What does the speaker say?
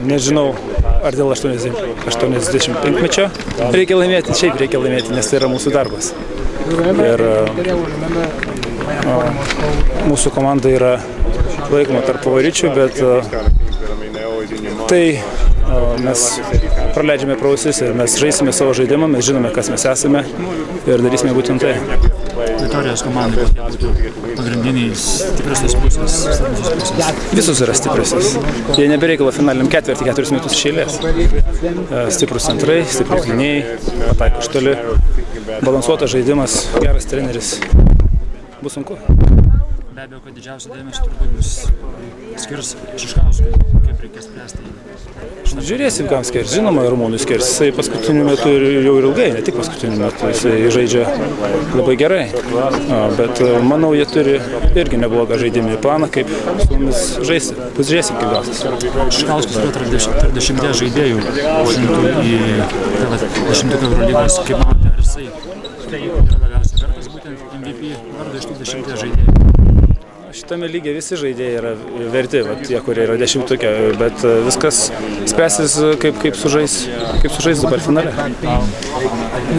Nežinau, ar dėl 85-mečio reikia laimėti, šiaip reikia laimėti, nes tai yra mūsų darbas. Ir mūsų komanda yra laikoma tarp favoričių, bet tai mes praleidžiame pro ausis ir mes žaisime savo žaidimą, mes žinome, kas mes esame ir darysime būtent tai. Vitorijos komandai būtų pagrindiniai stipriosios pusės. Visos yra stipriosios. Jie nebereikalo finaliniam ketvirtį 4 metus iš eilės. Stiprus centrai, stiprus gynėjai, pataiko iš toli, balansuotas žaidimas, geras treneris. Bus sunku. Be abejo, kad didžiausia dėmesio turbūt bus skirs Šiškauskui, kaip reikės spręsti. Žiūrėsim, kam skirs. Žinoma, Rumūnui skirs. Jisai paskutiniu metu jau ir ilgai, ne tik paskutiniu metu. Jisai žaidžia labai gerai. Bet manau, jie turi irgi neblogą žaidimą planą, kaip su mumis žaisti. Pasižiūrėsim, kaip gausis. Šiškauskas yra tarp 10 žaidėjų užimtų į 10 Eurolygos, kaip manote, ar jisai yra labiausiai vertas būtent MVP vardo iš tų 10 žaidėjų? Šitame lygyje visi žaidėjai yra verti, tie, kurie yra 10-tukė, bet viskas spręsis, kaip sužais dabar finale.